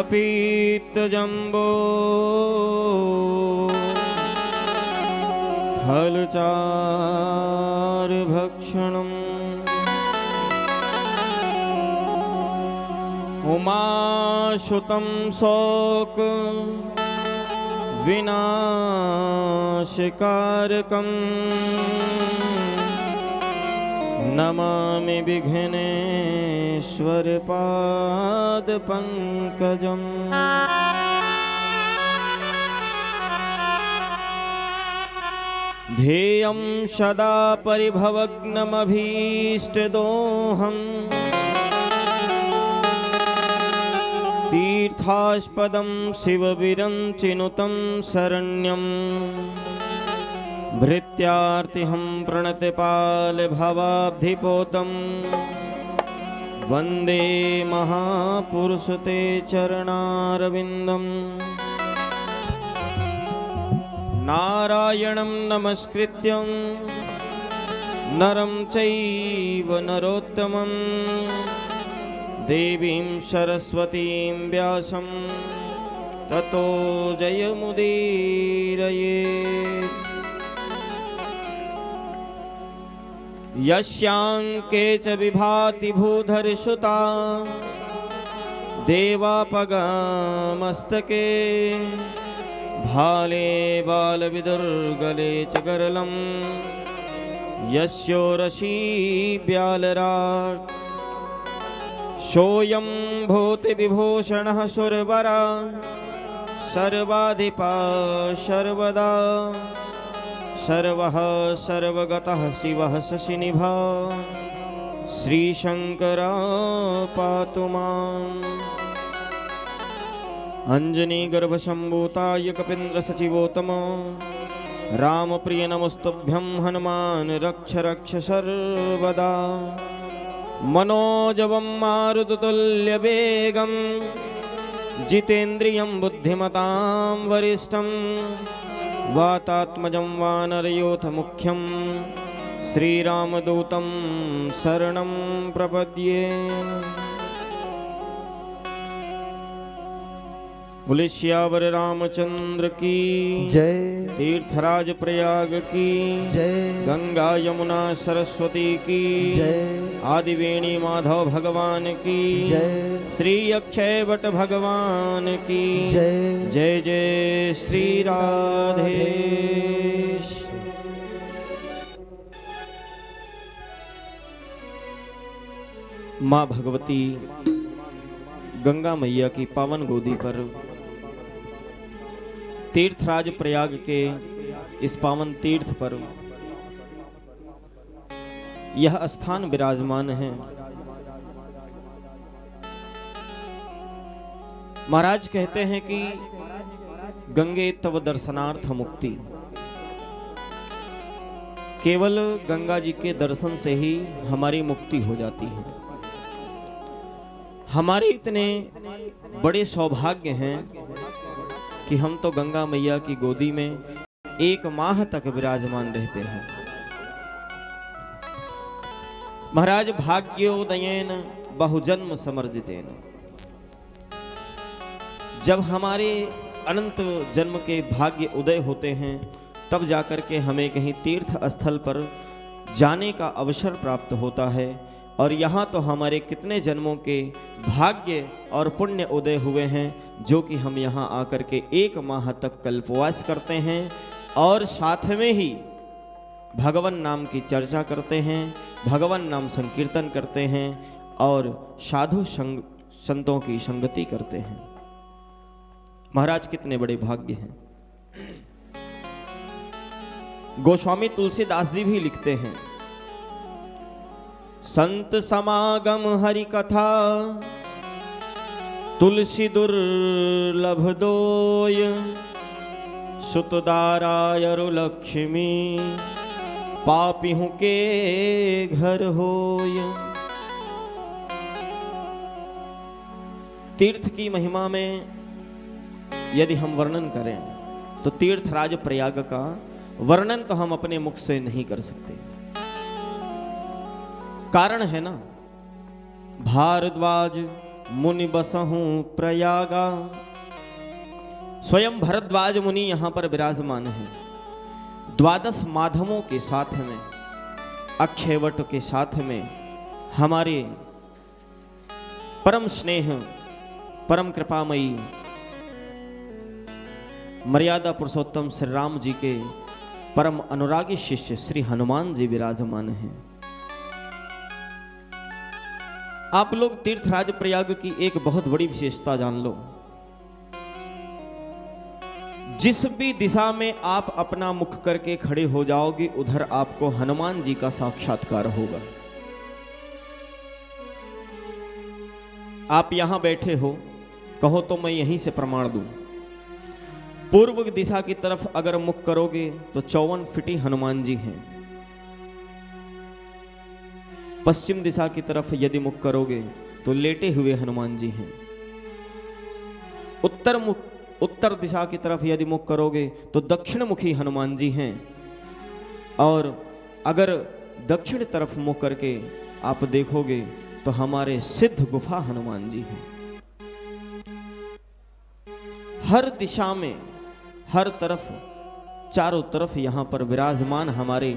पीतजम्बो फलचारुभक्षणम् उमासुतं शोक विनाशकारकम् नमामि विघ्नेश्वर पादपङ्कजम्। ध्येयं सदा परिभवग्नमभीष्टदोहम् तीर्थास्पदं शिवविरञ्चिनुतं शरण्यम् भृत्यार्तिहं प्रणतपालभवाब्धिपोतं वन्दे महापुरुषते चरणारविन्दम्। नारायणं नमस्कृत्यं नरं चैव नरोत्तमं देवीं सरस्वतीं व्यासं ततो जयमुदीरयेत्। यस्यांके च विभाति भूधरसुता देवापगामस्तके भाले बालविदुर्गले च गरलं यस्योरसी ब्यालराट् सोऽयं भूतिविभूषणः सुरवरा सर्वाधिपा सर्वदा सर्वः सर्वगतः शिवः शशिनिभा श्रीशंकरा पातु माम्। अंजनीगर्भसम्भूताय कपीन्द्रसचिवोत्तम रामप्रिय नमस्तुभ्यं हनुमान् रक्ष रक्ष सर्वदा। मनोजवं मारुततुल्यवेगं जितेन्द्रियं बुद्धिमतां वरिष्ठं वातात्मजं वानरयोथमुख्यं श्रीरामदूतं शरणं प्रपद्ये। बोले सियावर रामचंद्र की जय। तीर्थराज प्रयाग की जय। गंगा यमुना सरस्वती की जय। आदिवेणी माधव भगवान की जय। श्री अक्षय वट भगवान की जय। जय जय श्री राधेश। माँ भगवती गंगा मैया की पावन गोदी पर तीर्थराज प्रयाग के इस पावन तीर्थ पर यह स्थान विराजमान है। महाराज कहते हैं कि गंगे तव दर्शनार्थ मुक्ति, केवल गंगा जी के दर्शन से ही हमारी मुक्ति हो जाती है। हमारे इतने बड़े सौभाग्य हैं कि हम तो गंगा मैया की गोदी में 1 माह तक विराजमान रहते हैं। महाराज भाग्योदयेन बहुजन्म समर्जितेन, जब हमारे अनंत जन्म के भाग्य उदय होते हैं तब जाकर के हमें कहीं तीर्थ स्थल पर जाने का अवसर प्राप्त होता है। और यहाँ तो हमारे कितने जन्मों के भाग्य और पुण्य उदय हुए हैं जो कि हम यहाँ आकर के 1 माह तक कल्पवास करते हैं और साथ में ही भगवान नाम की चर्चा करते हैं, भगवान नाम संकीर्तन करते हैं और साधु संतों की संगति करते हैं। महाराज कितने बड़े भाग्य हैं। गोस्वामी तुलसीदास जी भी लिखते हैं, संत समागम हरि कथा तुलसी दुर्लभ दोय सुतदारायरु लक्ष्मी पापिहु के घर होय। तीर्थ की महिमा में यदि हम वर्णन करें तो तीर्थराज प्रयाग का वर्णन तो हम अपने मुख से नहीं कर सकते। कारण है ना, भारद्वाज मुनि बसहूं प्रयागा। स्वयं भरद्वाज मुनि यहाँ पर विराजमान हैं। 12 माधवों के साथ में, अक्षयवट के साथ में हमारे परम स्नेह, परम कृपामयी मर्यादा पुरुषोत्तम श्री राम जी के परम अनुरागी शिष्य श्री हनुमान जी विराजमान हैं। आप लोग तीर्थराज प्रयाग की एक बहुत बड़ी विशेषता जान लो। जिस भी दिशा में आप अपना मुख करके खड़े हो जाओगे, उधर आपको हनुमान जी का साक्षात्कार होगा। आप यहां बैठे हो, कहो तो मैं यहीं से प्रमाण दूं। पूर्व दिशा की तरफ अगर मुख करोगे तो 54 फीटी हनुमान जी हैं। पश्चिम दिशा की तरफ यदि मुख करोगे तो लेटे हुए हनुमान जी हैं। उत्तर दिशा की तरफ यदि मुख करोगे तो दक्षिण मुखी हनुमान जी हैं। और अगर दक्षिण तरफ मुख करके आप देखोगे तो हमारे सिद्ध गुफा हनुमान जी हैं। हर दिशा में, हर तरफ, चारों तरफ यहां पर विराजमान हमारे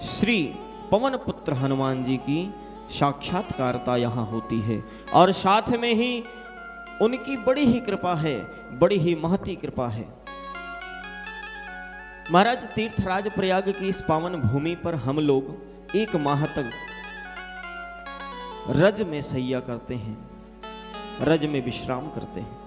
श्री पवन पुत्र हनुमान जी की साक्षात्कारता यहां होती है। और साथ में ही उनकी बड़ी ही कृपा है, बड़ी ही महती कृपा है। महाराज, तीर्थराज प्रयाग की इस पावन भूमि पर हम लोग 1 माह तक रज में सैया करते हैं, रज में विश्राम करते हैं।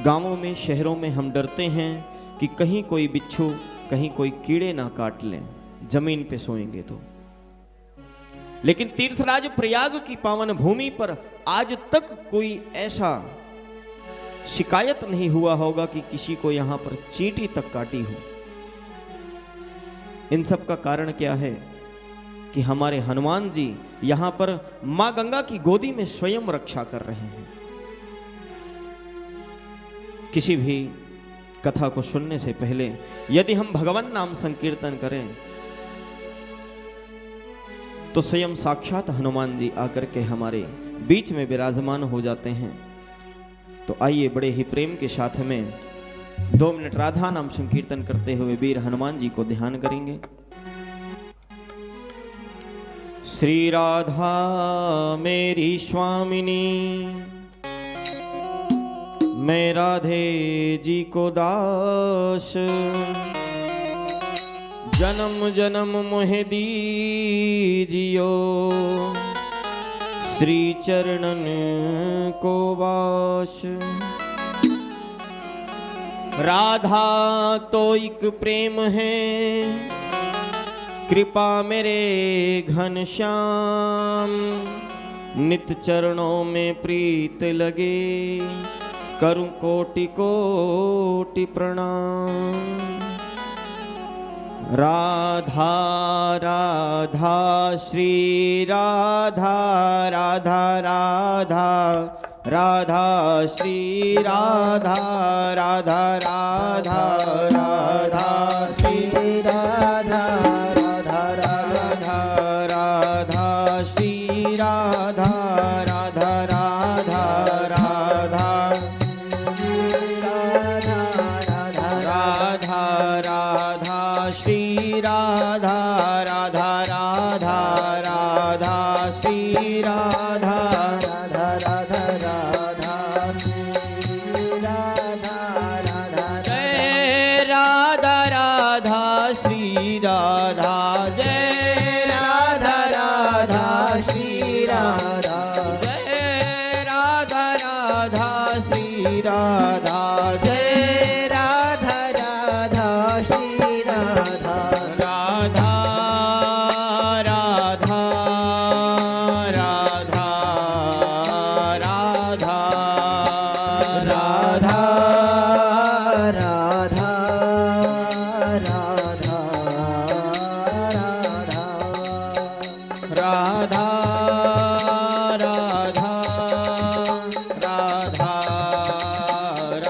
गांवों में, शहरों में हम डरते हैं कि कहीं कोई बिच्छू, कहीं कोई कीड़े ना काट लें जमीन पे सोएंगे तो। लेकिन तीर्थराज प्रयाग की पावन भूमि पर आज तक कोई ऐसा शिकायत नहीं हुआ होगा कि किसी को यहां पर चींटी तक काटी हो। इन सब का कारण क्या है कि हमारे हनुमान जी यहां पर मां गंगा की गोदी में स्वयं रक्षा कर रहे हैं। किसी भी कथा को सुनने से पहले यदि हम भगवान नाम संकीर्तन करें तो स्वयं साक्षात हनुमान जी आकर के हमारे बीच में विराजमान हो जाते हैं। तो आइए बड़े ही प्रेम के साथ में 2 मिनट राधा नाम संकीर्तन करते हुए वीर हनुमान जी को ध्यान करेंगे। श्री राधा मेरी स्वामिनी, मैं राधे जी को दास, जन्म जन्म मोहे दीजियो, श्री चरणन को वास। राधा तो एक प्रेम है, कृपा मेरे घनश्याम, नित चरणों में प्रीत लगे, करूं कोटि कोटि प्रणाम। राधा राधा श्री राधा, राधा राधा राधा श्री राधा, राधा राधा राधा श्री राधा, राधा राधा राधा श्री राधा, राधा राधा राधा श्री राधा, राधा राधा राधा श्री राधा, राधा राधा राधा श्री राधा, राधा जय राधा राधा श्री राधा, जय राधा राधा श्री राधा, जय राधा राधा श्री राधा, जय राधा राधा श्री राधा, राधा राधा राधा राधा राधा राधा राधा राधा राधा राधा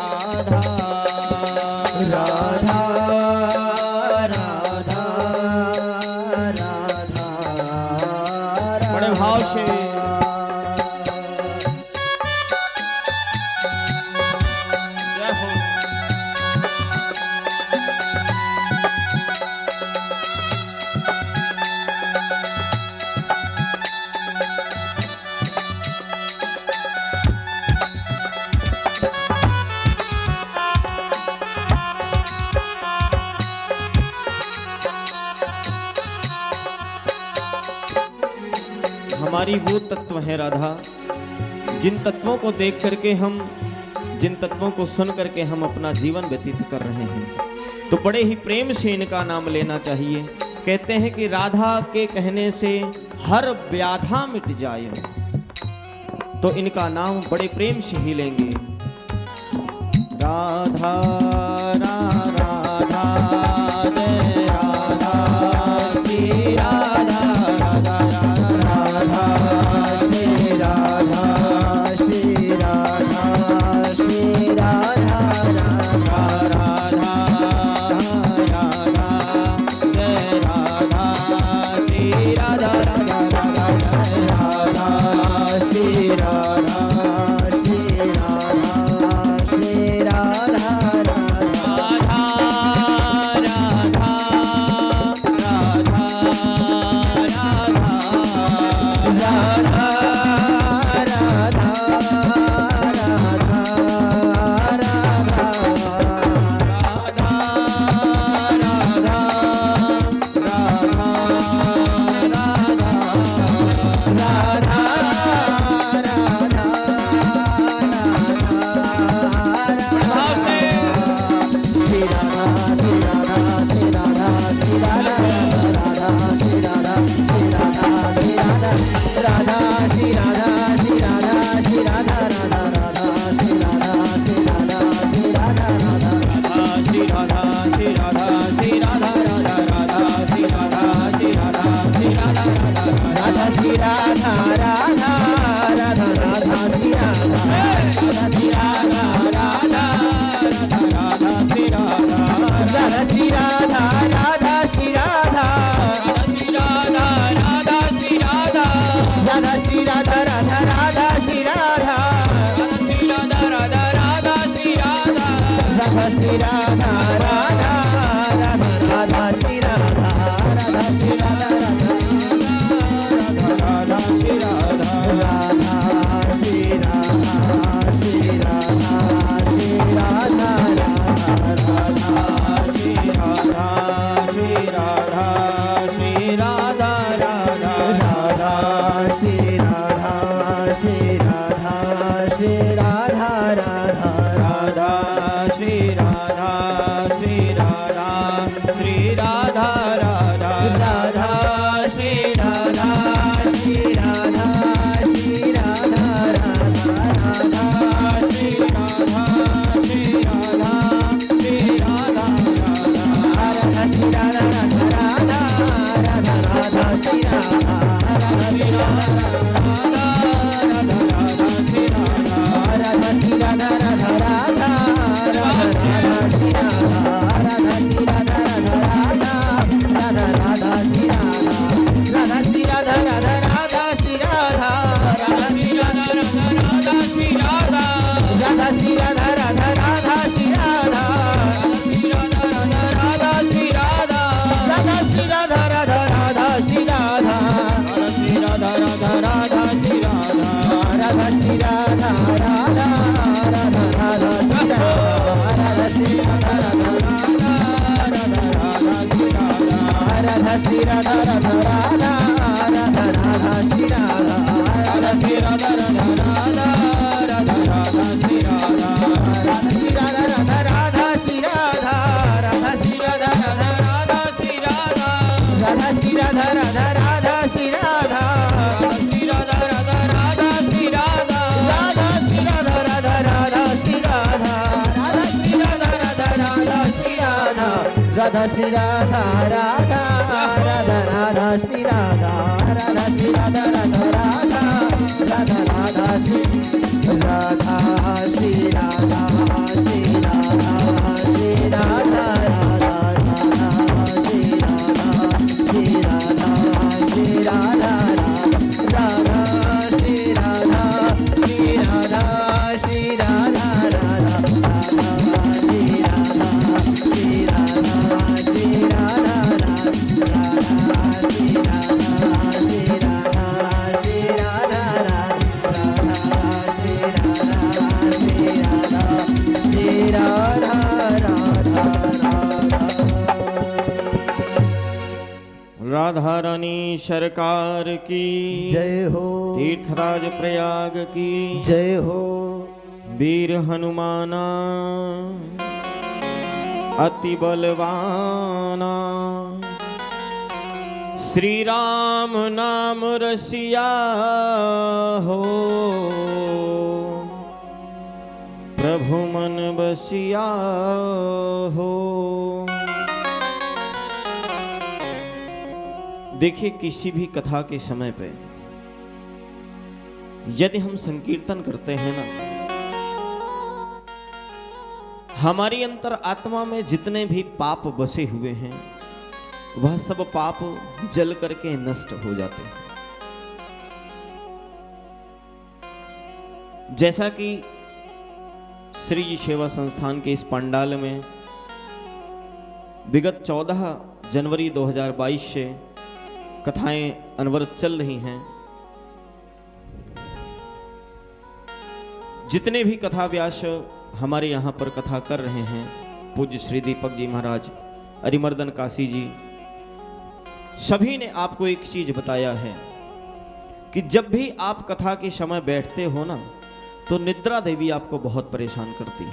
हमारी वो तत्व हैं राधा, जिन तत्वों को देख करके हम, जिन तत्वों को सुन करके हम अपना जीवन व्यतीत कर रहे हैं। तो बड़े ही प्रेम से इनका नाम लेना चाहिए। कहते हैं कि राधा के कहने से हर व्याधा मिट जाए, तो इनका नाम बड़े प्रेम से ही लेंगे। राधा राधा राधा जय राधा श्री राधा राधा राधा श्री राधा श्री राधा श्री राधा राधा राधा राधा जय राधा श्री राधा राधा राधा राधा श्री राधा श्री राधा श्री राधा राधा श्री राधा राधा राधा राधा श्री राधा राधा श्री राधा राधा राधा राधा राधा श्री राधा श्री राधा श्री राधा श्री राधा राधा श्री राधा श्री राधा श्री राधा राधा श्री राधा श्री राधा श्री राधा राधा श्री राधा सरकार की जय हो, तीर्थराज प्रयाग की जय हो, वीर हनुमाना अति बलवाना, श्री राम नाम रसिया हो, प्रभु मन बसिया हो। देखिए, किसी भी कथा के समय पे यदि हम संकीर्तन करते हैं ना, हमारी अंतर आत्मा में जितने भी पाप बसे हुए हैं वह सब पाप जल करके नष्ट हो जाते हैं। जैसा कि श्री जी सेवा संस्थान के इस पंडाल में विगत 14 जनवरी 2022 से कथाएं अनवरत चल रही हैं। जितने भी कथा व्यास हमारे यहाँ पर कथा कर रहे हैं, पूज्य श्री दीपक जी महाराज, अरिमर्दन काशी जी, सभी ने आपको एक चीज बताया है कि जब भी आप कथा के समय बैठते हो ना, तो निद्रा देवी आपको बहुत परेशान करती है।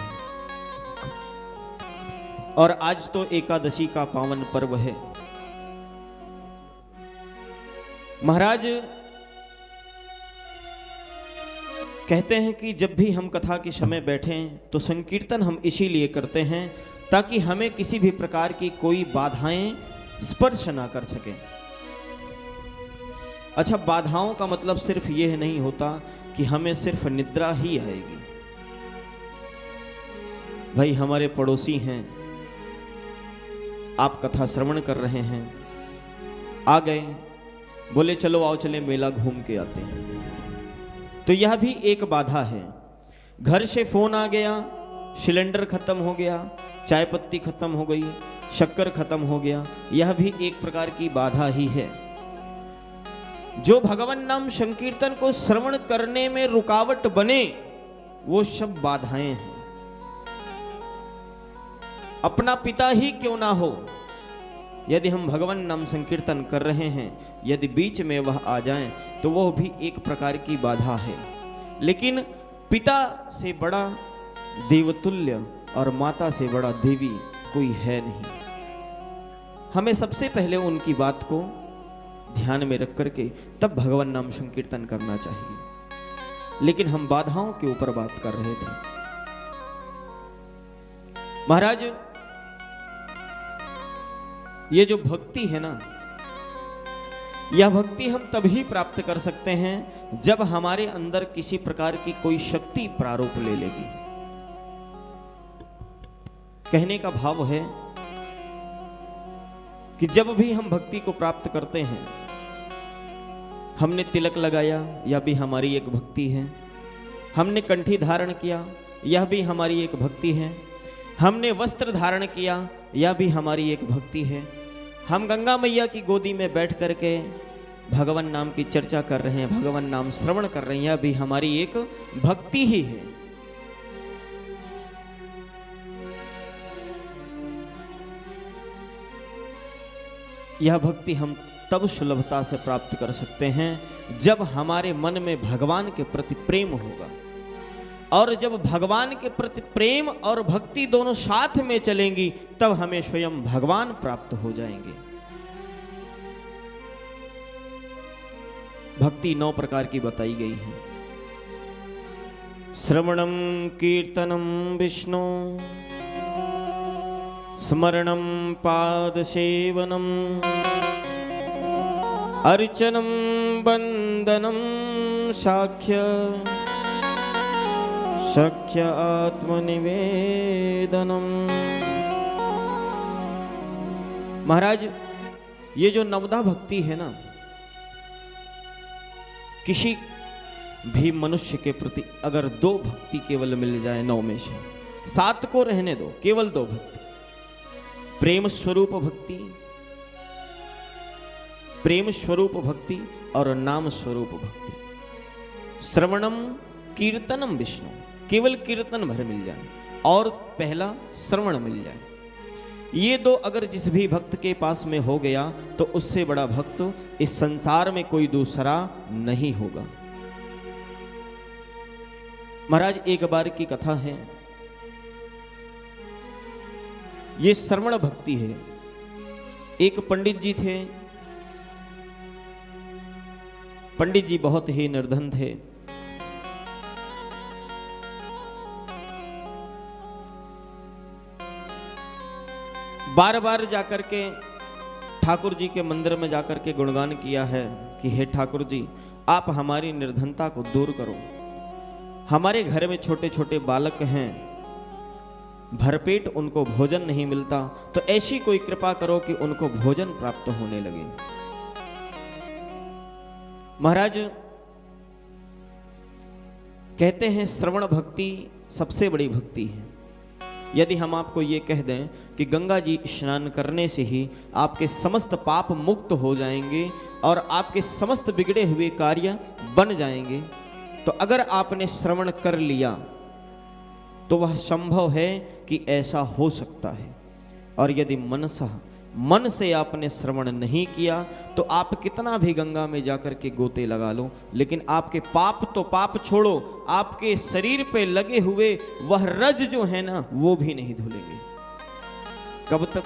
और आज तो एकादशी का पावन पर्व है। महाराज कहते हैं कि जब भी हम कथा के समय बैठें तो संकीर्तन हम इसीलिए करते हैं ताकि हमें किसी भी प्रकार की कोई बाधाएं स्पर्श ना कर सके। अच्छा, बाधाओं का मतलब सिर्फ यह नहीं होता कि हमें सिर्फ निद्रा ही आएगी। भाई, हमारे पड़ोसी हैं, आप कथा श्रवण कर रहे हैं, आ गए, बोले चलो आओ चले मेला घूम के आते हैं, तो यह भी एक बाधा है। घर से फोन आ गया, सिलेंडर खत्म हो गया, चाय पत्ती खत्म हो गई, शक्कर खत्म हो गया, यह भी एक प्रकार की बाधा ही है। जो भगवान नाम संकीर्तन को श्रवण करने में रुकावट बने, वो सब बाधाएं हैं। अपना पिता ही क्यों ना हो, यदि हम भगवान नाम संकीर्तन कर रहे हैं, यदि बीच में वह आ जाएं, तो वह भी एक प्रकार की बाधा है। लेकिन पिता से बड़ा देवतुल्य और माता से बड़ा देवी कोई है नहीं। हमें सबसे पहले उनकी बात को ध्यान में रख करके तब भगवान नाम संकीर्तन करना चाहिए। लेकिन हम बाधाओं के ऊपर बात कर रहे थे। महाराज, ये जो भक्ति है ना, यह भक्ति हम तभी प्राप्त कर सकते हैं जब हमारे अंदर किसी प्रकार की कोई शक्ति प्रारूप ले लेगी। कहने का भाव है कि जब भी हम भक्ति को प्राप्त करते हैं, हमने तिलक लगाया, यह भी हमारी एक भक्ति है। हमने कंठी धारण किया, यह भी हमारी एक भक्ति है। हमने वस्त्र धारण किया, यह भी हमारी एक भक्ति है। हम गंगा मैया की गोदी में बैठ करके भगवान नाम की चर्चा कर रहे हैं, भगवान नाम श्रवण कर रहे हैं, यह भी हमारी एक भक्ति ही है। यह भक्ति हम तब सुलभता से प्राप्त कर सकते हैं जब हमारे मन में भगवान के प्रति प्रेम होगा। और जब भगवान के प्रति प्रेम और भक्ति दोनों साथ में चलेंगी, तब हमें स्वयं भगवान प्राप्त हो जाएंगे। भक्ति 9 प्रकार की बताई गई है। श्रवणम कीर्तनम विष्णु, स्मरणम पाद सेवनम, अर्चनम वंदनम साख्य, सख्य आत्मनिवेदनम। महाराज, ये जो नवदा भक्ति है ना, किसी भी मनुष्य के प्रति अगर 2 भक्ति केवल मिल जाए 9 में से, 7 को रहने दो, केवल 2 भक्ति, प्रेम स्वरूप भक्ति, प्रेम स्वरूप भक्ति और नाम स्वरूप भक्ति। श्रवणम कीर्तनम विष्णु, केवल कीर्तन भर मिल जाए और पहला श्रवण मिल जाए, ये दो अगर जिस भी भक्त के पास में हो गया तो उससे बड़ा भक्त इस संसार में कोई दूसरा नहीं होगा। महाराज एक बार की कथा है, ये श्रवण भक्ति है। एक पंडित जी थे, पंडित जी बहुत ही निर्धन थे। बार बार जाकर के ठाकुर जी के मंदिर में जाकर के गुणगान किया है कि हे ठाकुर जी, आप हमारी निर्धनता को दूर करो। हमारे घर में छोटे छोटे बालक हैं, भरपेट उनको भोजन नहीं मिलता, तो ऐसी कोई कृपा करो कि उनको भोजन प्राप्त होने लगे। महाराज कहते हैं श्रवण भक्ति सबसे बड़ी भक्ति है। यदि हम आपको ये कह दें कि गंगा जी स्नान करने से ही आपके समस्त पाप मुक्त हो जाएंगे और आपके समस्त बिगड़े हुए कार्य बन जाएंगे, तो अगर आपने श्रवण कर लिया तो वह संभव है कि ऐसा हो सकता है। और यदि मन से आपने श्रवण नहीं किया तो आप कितना भी गंगा में जाकर के गोते लगा लो, लेकिन आपके पाप तो पाप छोड़ो, आपके शरीर पे लगे हुए वह रज जो है ना, वो भी नहीं धुलेंगे। कब तक?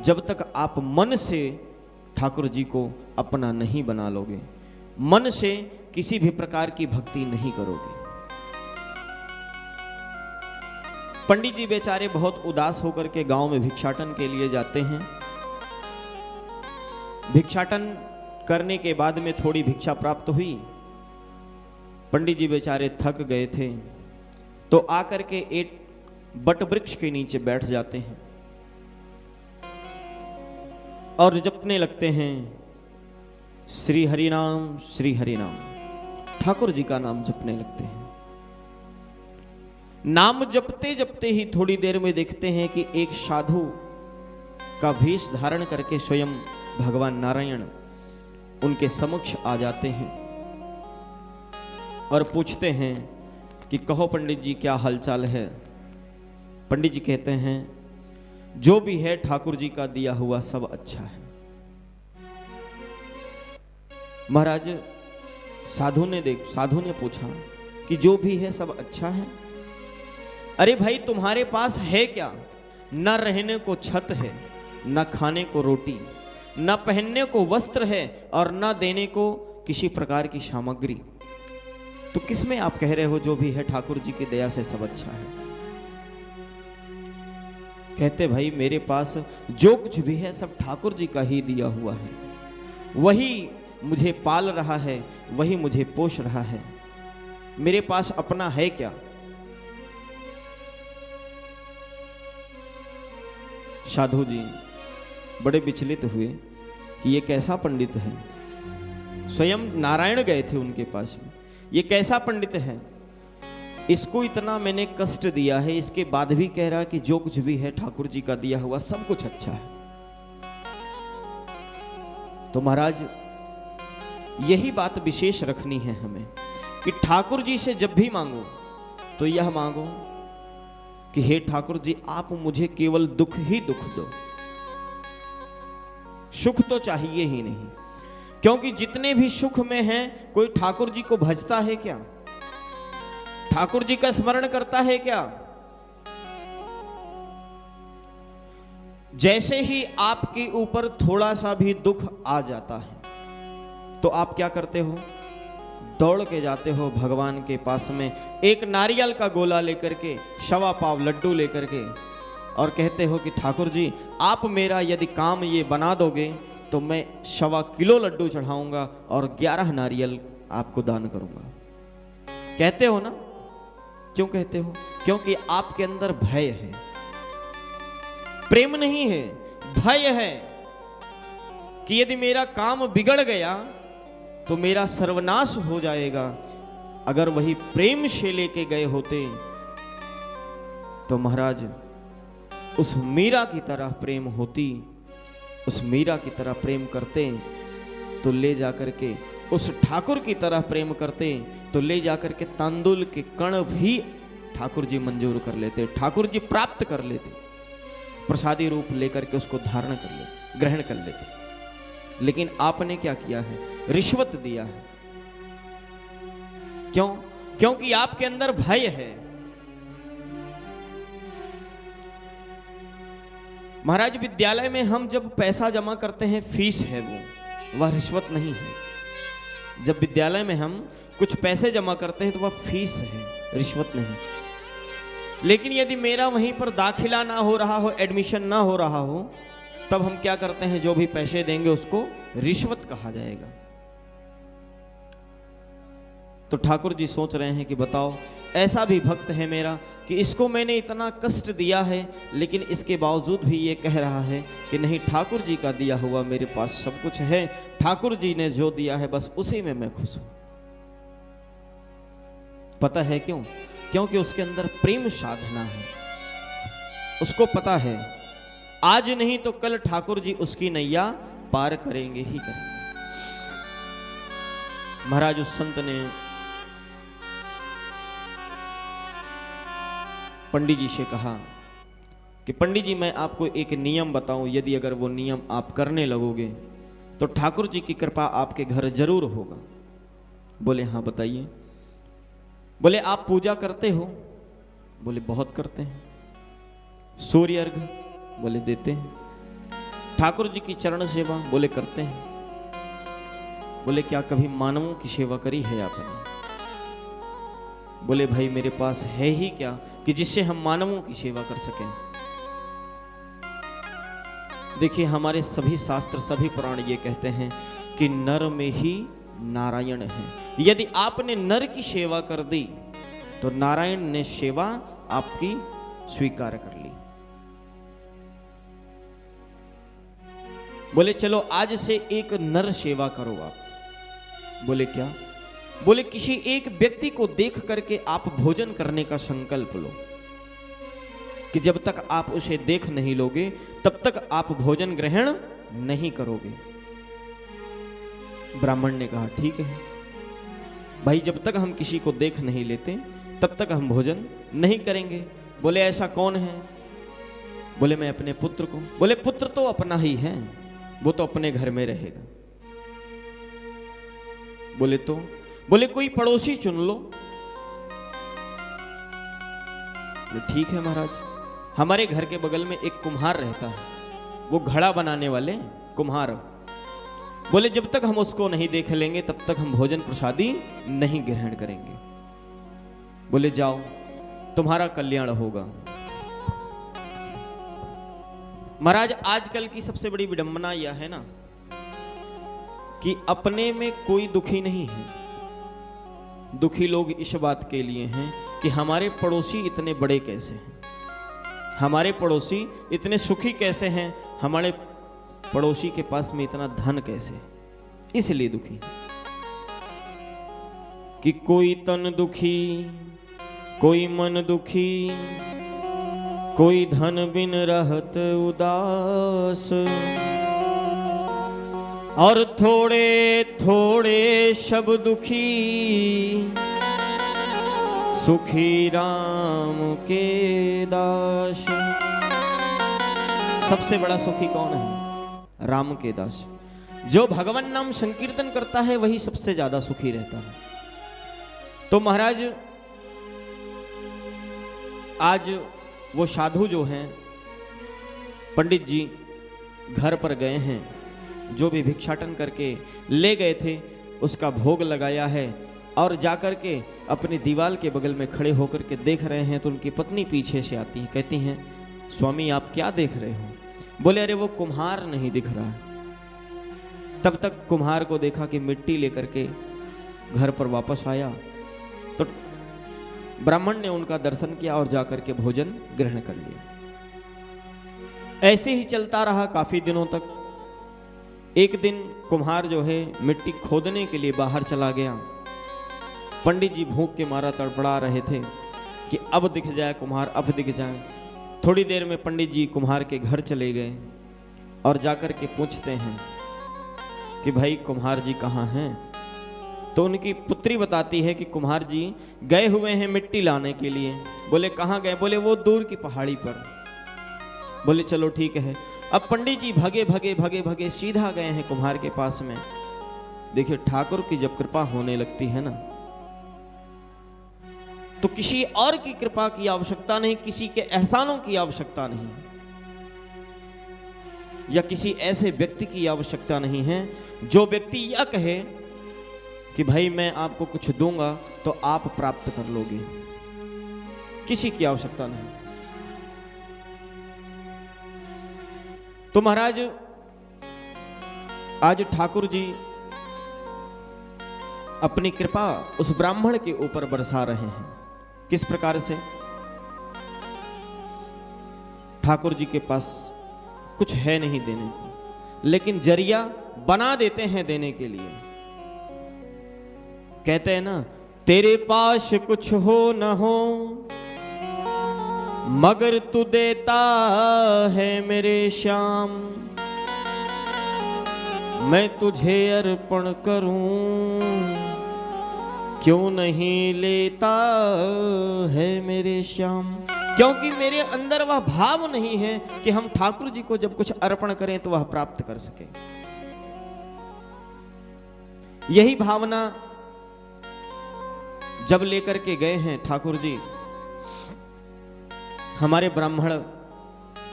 जब तक आप मन से ठाकुर जी को अपना नहीं बना लोगे, मन से किसी भी प्रकार की भक्ति नहीं करोगे। पंडित जी बेचारे बहुत उदास होकर के गांव में भिक्षाटन के लिए जाते हैं। भिक्षाटन करने के बाद में थोड़ी भिक्षा प्राप्त हुई। पंडित जी बेचारे थक गए थे, तो आकर के एक बट वृक्ष के नीचे बैठ जाते हैं और जपने लगते हैं श्री हरि नाम, श्री हरि नाम। ठाकुर जी का नाम जपने लगते हैं। नाम जपते जपते ही थोड़ी देर में देखते हैं कि एक साधु का वेश धारण करके स्वयं भगवान नारायण उनके समक्ष आ जाते हैं और पूछते हैं कि कहो पंडित जी, क्या हालचाल है। पंडित जी कहते हैं जो भी है ठाकुर जी का दिया हुआ सब अच्छा है। महाराज साधु ने पूछा कि जो भी है सब अच्छा है। अरे भाई, तुम्हारे पास है क्या? न रहने को छत है, न खाने को रोटी, न पहनने को वस्त्र है और न देने को किसी प्रकार की सामग्री। तो किसमें आप कह रहे हो जो भी है ठाकुर जी की दया से सब अच्छा है? कहते भाई मेरे पास जो कुछ भी है सब ठाकुर जी का ही दिया हुआ है। वही मुझे पाल रहा है, वही मुझे पोष रहा है। मेरे पास अपना है क्या? साधु जी बड़े विचलित हुए कि ये कैसा पंडित है। स्वयं नारायण गए थे उनके पास में। ये कैसा पंडित है, इसको इतना मैंने कष्ट दिया है, इसके बाद भी कह रहा कि जो कुछ भी है ठाकुर जी का दिया हुआ सब कुछ अच्छा है। तो महाराज यही बात विशेष रखनी है हमें कि ठाकुर जी से जब भी मांगो तो यह मांगो कि हे ठाकुर जी, आप मुझे केवल दुख ही दुख दो, सुख तो चाहिए ही नहीं। क्योंकि जितने भी सुख में हैं, कोई ठाकुर जी को भजता है क्या? ठाकुर जी का स्मरण करता है क्या? जैसे ही आपके ऊपर थोड़ा सा भी दुख आ जाता है तो आप क्या करते हो? दौड़ के जाते हो भगवान के पास में, एक नारियल का गोला लेकर के, सवा पाव लड्डू लेकर के, और कहते हो कि ठाकुर जी, आप मेरा यदि काम ये बना दोगे तो मैं 1.25 किलो लड्डू चढ़ाऊंगा और 11 नारियल आपको दान करूंगा। कहते हो ना? क्यों कहते हो? क्योंकि आपके अंदर भय है, प्रेम नहीं है, भय है कि यदि मेरा काम बिगड़ गया तो मेरा सर्वनाश हो जाएगा। अगर वही प्रेम से लेके गए होते तो महाराज उस मीरा की तरह प्रेम होती, उस मीरा की तरह प्रेम करते तो ले जाकर के, उस ठाकुर की तरह प्रेम करते तो ले जाकर के तांदुल के कण भी ठाकुर जी मंजूर कर लेते, ठाकुर जी प्राप्त कर लेते। प्रसादी रूप लेकर के उसको धारण कर लेते, ग्रहण कर लेते। लेकिन आपने क्या किया है? रिश्वत दिया है। क्यों? क्योंकि आपके अंदर भय है। महाराज, विद्यालय में हम जब पैसा जमा करते हैं, फीस है वो, वह रिश्वत नहीं है। जब विद्यालय में हम कुछ पैसे जमा करते हैं तो वह फीस है, रिश्वत नहीं। लेकिन यदि मेरा वहीं पर दाखिला ना हो रहा हो, एडमिशन ना हो रहा हो, तब हम क्या करते हैं? जो भी पैसे देंगे उसको रिश्वत कहा जाएगा। तो ठाकुर जी सोच रहे हैं कि बताओ, ऐसा भी भक्त है मेरा कि इसको मैंने इतना कष्ट दिया है, लेकिन इसके बावजूद भी ये कह रहा है कि नहीं, ठाकुर जी का दिया हुआ मेरे पास सब कुछ है, ठाकुर जी ने जो दिया है बस उसी में मैं खुश हूं। पता है क्यों? क्योंकि उसके अंदर प्रेम साधना है। उसको पता है आज नहीं तो कल ठाकुर जी उसकी नैया पार करेंगे ही करेंगे। महाराज, उस संत ने पंडित जी से कहा कि पंडित जी, मैं आपको एक नियम बताऊं, यदि अगर वो नियम आप करने लगोगे तो ठाकुर जी की कृपा आपके घर जरूर होगा। बोले हाँ बताइए। बोले आप पूजा करते हो? बोले बहुत करते हैं। सूर्य अर्घ? बोले देते हैं। ठाकुर जी की चरण सेवा? बोले करते हैं। बोले क्या कभी मानवों की सेवा करी है आपने? बोले भाई मेरे पास है ही क्या कि जिससे हम मानवों की सेवा कर सकें। देखिए, हमारे सभी शास्त्र, सभी पुराण ये कहते हैं कि नर में ही नारायण है। यदि आपने नर की सेवा कर दी तो नारायण ने सेवा आपकी स्वीकार कर ली। बोले चलो आज से एक नर सेवा करो आप। बोले क्या? बोले किसी एक व्यक्ति को देख करके आप भोजन करने का संकल्प लो कि जब तक आप उसे देख नहीं लोगे तब तक आप भोजन ग्रहण नहीं करोगे। ब्राह्मण ने कहा ठीक है भाई, जब तक हम किसी को देख नहीं लेते तब तक हम भोजन नहीं करेंगे। बोले ऐसा कौन है? बोले मैं अपने पुत्र को। बोले पुत्र तो अपना ही है, वो तो अपने घर में रहेगा। बोले तो? बोले कोई पड़ोसी चुन लो। बोले ठीक है महाराज, हमारे घर के बगल में एक कुम्हार रहता है, वो घड़ा बनाने वाले कुम्हार। बोले जब तक हम उसको नहीं देख लेंगे तब तक हम भोजन प्रसादी नहीं ग्रहण करेंगे। बोले जाओ, तुम्हारा कल्याण होगा। महाराज, आजकल की सबसे बड़ी विडंबना यह है ना कि अपने में कोई दुखी नहीं है। दुखी लोग इस बात के लिए हैं कि हमारे पड़ोसी इतने बड़े कैसे हैं, हमारे पड़ोसी इतने सुखी कैसे हैं, हमारे पड़ोसी के पास में इतना धन कैसे, इसलिए दुखी है। कि कोई तन दुखी, कोई मन दुखी, कोई धन बिन रहत उदास, और थोड़े थोड़े सब दुखी, सुखी राम के दास। सबसे बड़ा सुखी कौन है? राम के दास। जो भगवान नाम संकीर्तन करता है वही सबसे ज्यादा सुखी रहता है। तो महाराज, आज वो साधु जो हैं, पंडित जी घर पर गए हैं, जो भी भिक्षाटन करके ले गए थे उसका भोग लगाया है, और जाकर के अपनी दीवार के बगल में खड़े होकर के देख रहे हैं। तो उनकी पत्नी पीछे से आती है, कहती हैं स्वामी आप क्या देख रहे हो? बोले अरे वो कुम्हार नहीं दिख रहा है। तब तक कुम्हार को देखा कि मिट्टी लेकर के घर पर वापस आया, तो ब्राह्मण ने उनका दर्शन किया और जाकर के भोजन ग्रहण कर लिया। ऐसे ही चलता रहा काफी दिनों तक। एक दिन कुम्हार जो है मिट्टी खोदने के लिए बाहर चला गया। पंडित जी भूख के मारा तड़पड़ा रहे थे कि अब दिख जाए कुम्हार, अब दिख जाए। थोड़ी देर में पंडित जी कुम्हार के घर चले गए और जाकर के पूछते हैं कि भाई कुम्हार जी कहाँ हैं? तो उनकी पुत्री बताती है कि कुम्हार जी गए हुए हैं मिट्टी लाने के लिए। बोले कहाँ गए? बोले वो दूर की पहाड़ी पर। बोले चलो ठीक है। अब पंडित जी भगे भगे भगे भगे सीधा गए हैं कुम्हार के पास में। देखिए ठाकुर की जब कृपा होने लगती है ना, तो किसी और की कृपा की आवश्यकता नहीं, किसी के एहसानों की आवश्यकता नहीं, या किसी ऐसे व्यक्ति की आवश्यकता नहीं है जो व्यक्ति यह कहे कि भाई मैं आपको कुछ दूंगा तो आप प्राप्त कर लोगे। किसी की आवश्यकता नहीं। तो महाराज आज ठाकुर जी अपनी कृपा उस ब्राह्मण के ऊपर बरसा रहे हैं। किस प्रकार से? ठाकुर जी के पास कुछ है नहीं देने को, लेकिन जरिया बना देते हैं देने के लिए। कहते हैं ना, तेरे पास कुछ हो न हो मगर तू देता है मेरे श्याम, मैं तुझे अर्पण करूं क्यों नहीं लेता है मेरे श्याम। क्योंकि मेरे अंदर वह भाव नहीं है कि हम ठाकुर जी को जब कुछ अर्पण करें तो वह प्राप्त कर सके। यही भावना जब लेकर के गए हैं ठाकुर जी, हमारे ब्राह्मण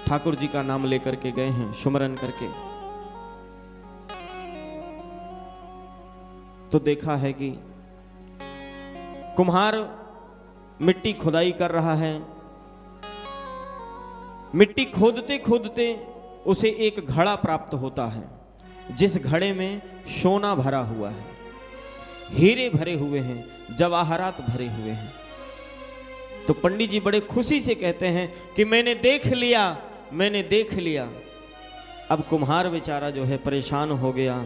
ठाकुर जी का नाम लेकर के गए हैं सुमरन करके, तो देखा है कि कुम्हार मिट्टी खुदाई कर रहा है। मिट्टी खोदते खोदते उसे एक घड़ा प्राप्त होता है, जिस घड़े में सोना भरा हुआ है, हीरे भरे हुए हैं, जवाहरात भरे हुए हैं। तो पंडित जी बड़े खुशी से कहते हैं कि मैंने देख लिया, मैंने देख लिया। अब कुम्हार बेचारा जो है परेशान हो गया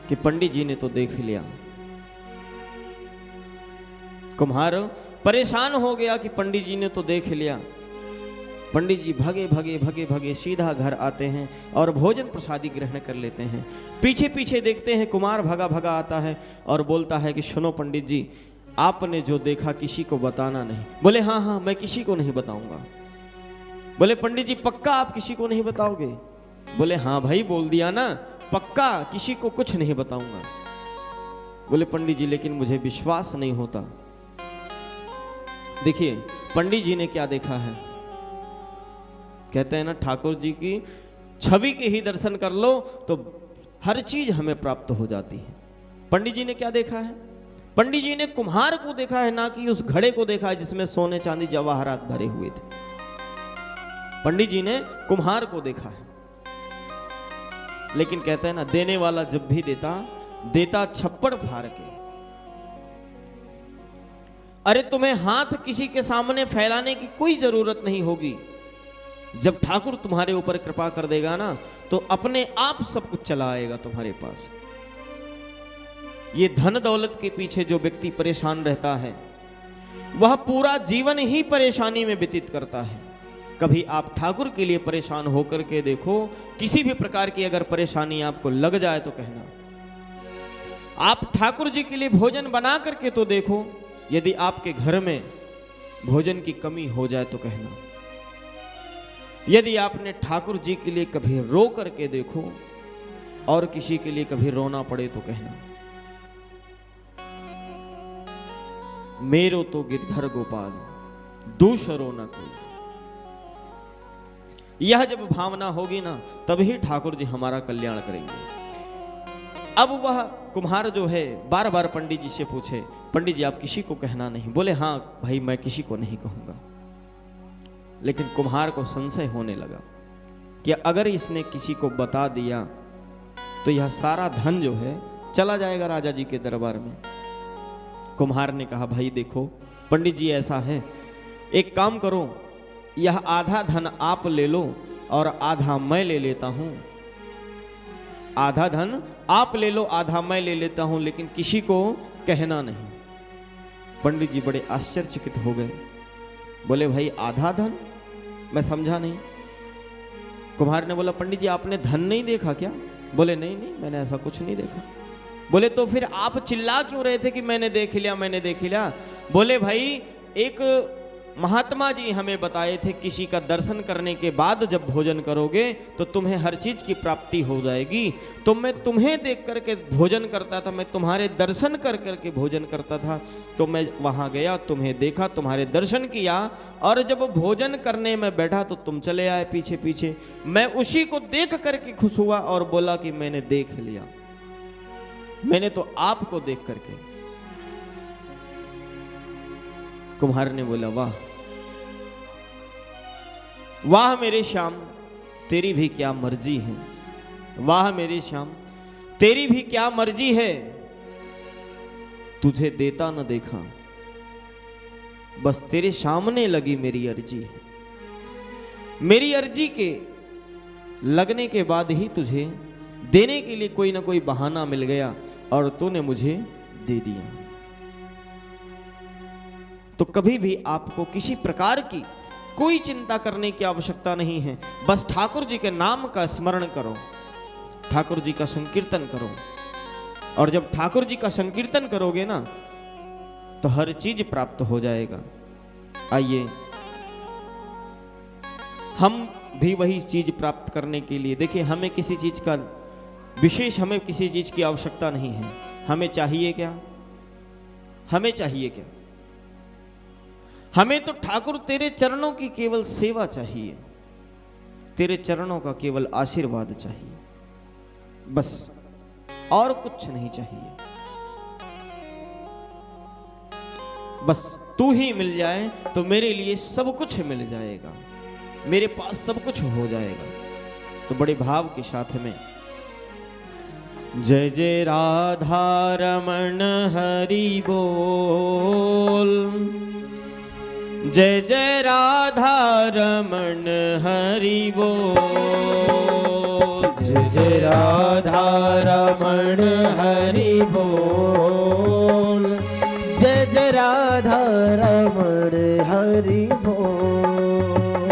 कि पंडित जी ने तो देख लिया। कुम्हार परेशान हो गया कि पंडित जी ने तो देख लिया। पंडित जी भगे भगे भगे भगे सीधा घर आते हैं और भोजन प्रसादी ग्रहण कर लेते हैं। पीछे पीछे देखते हैं कुमार भगा भगा आता है और बोलता है कि सुनो पंडित जी, आपने जो देखा किसी को बताना नहीं। बोले हाँ हाँ मैं किसी को नहीं बताऊंगा। बोले पंडित जी पक्का आप किसी को नहीं बताओगे? बोले हाँ भाई बोल दिया ना, पक्का किसी को कुछ नहीं बताऊंगा। बोले पंडित जी लेकिन मुझे विश्वास नहीं होता। देखिए पंडित जी ने क्या देखा है, कहते हैं ना ठाकुर जी की छवि के ही दर्शन कर लो तो हर चीज हमें प्राप्त हो जाती है। पंडित जी ने क्या देखा है? पंडित जी ने कुम्हार को देखा है, ना कि उस घड़े को देखा है जिसमें सोने चांदी जवाहरात भरे हुए थे। पंडित जी ने कुम्हार को देखा है। लेकिन कहते हैं ना, देने वाला जब भी देता देता छप्पड़ फाड़ के। अरे तुम्हें हाथ किसी के सामने फैलाने की कोई जरूरत नहीं होगी। जब ठाकुर तुम्हारे ऊपर कृपा कर देगा ना, तो अपने आप सब कुछ चला आएगा तुम्हारे पास। ये धन दौलत के पीछे जो व्यक्ति परेशान रहता है, वह पूरा जीवन ही परेशानी में व्यतीत करता है। कभी आप ठाकुर के लिए परेशान होकर के देखो, किसी भी प्रकार की अगर परेशानी आपको लग जाए तो कहना। आप ठाकुर जी के लिए भोजन बना करके तो देखो, यदि आपके घर में भोजन की कमी हो जाए तो कहना। यदि आपने ठाकुर जी के लिए कभी रो करके देखो और किसी के लिए कभी रोना पड़े तो कहना। मेरो तो गिरधर गोपाल दूसरो न कोई। यह जब भावना होगी ना, तभी ठाकुर जी हमारा कल्याण करेंगे। अब वह कुम्हार जो है बार बार पंडित जी से पूछे, पंडित जी आप किसी को कहना नहीं। बोले हाँ भाई मैं किसी को नहीं कहूंगा। लेकिन कुम्हार को संशय होने लगा कि अगर इसने किसी को बता दिया तो यह सारा धन जो है चला जाएगा राजा जी के दरबार में। कुम्हार ने कहा भाई देखो पंडित जी ऐसा है, एक काम करो, यह आधा धन आप ले लो और आधा मैं ले लेता हूं। आधा धन आप ले लो, आधा मैं ले लेता हूं, लेकिन किसी को कहना नहीं। पंडित जी बड़े आश्चर्यचकित हो गए। बोले भाई आधा धन, मैं समझा नहीं। कुम्हार ने बोला पंडित जी आपने धन नहीं देखा क्या? बोले नहीं नहीं मैंने ऐसा कुछ नहीं देखा। बोले तो फिर आप चिल्ला क्यों रहे थे कि मैंने देख लिया मैंने देख लिया? बोले भाई एक महात्मा जी हमें बताए थे, किसी का दर्शन करने के बाद जब भोजन करोगे तो तुम्हें हर चीज की प्राप्ति हो जाएगी। तो मैं तुम्हें देख करके भोजन करता था, मैं तुम्हारे दर्शन कर करके भोजन करता था। तो मैं वहां गया, तुम्हें देखा, तुम्हारे दर्शन किया, और जब भोजन करने में बैठा तो तुम चले आए पीछे पीछे। मैं उसी को देख करके खुश हुआ और बोला कि मैंने देख लिया, मैंने तो आपको देख करके। कुम्हार ने बोला, वाह वाह मेरे श्याम, तेरी भी क्या मर्जी है, वाह मेरे श्याम तेरी भी क्या मर्जी है, तुझे देता न देखा, बस तेरे सामने लगी मेरी अर्जी है। मेरी अर्जी के लगने के बाद ही तुझे देने के लिए कोई ना कोई बहाना मिल गया और तूने मुझे दे दिया। तो कभी भी आपको किसी प्रकार की कोई चिंता करने की आवश्यकता नहीं है। बस ठाकुर जी के नाम का स्मरण करो, ठाकुर जी का संकीर्तन करो, और जब ठाकुर जी का संकीर्तन करोगे ना तो हर चीज प्राप्त हो जाएगा। आइए हम भी वही चीज प्राप्त करने के लिए, देखिए हमें किसी चीज का विशेष, हमें किसी चीज की आवश्यकता नहीं है। हमें चाहिए क्या, हमें चाहिए क्या? हमें तो ठाकुर तेरे चरणों की केवल सेवा चाहिए, तेरे चरणों का केवल आशीर्वाद चाहिए, बस और कुछ नहीं चाहिए। बस तू ही मिल जाए तो मेरे लिए सब कुछ मिल जाएगा, मेरे पास सब कुछ हो जाएगा। तो बड़े भाव के साथ में जय जय राधा रमण हरि बोल, जय जय राधा रमण हरि बोल, जय जय राधा रमण हरि बोल, जय जय राधा रमण हरि बोल,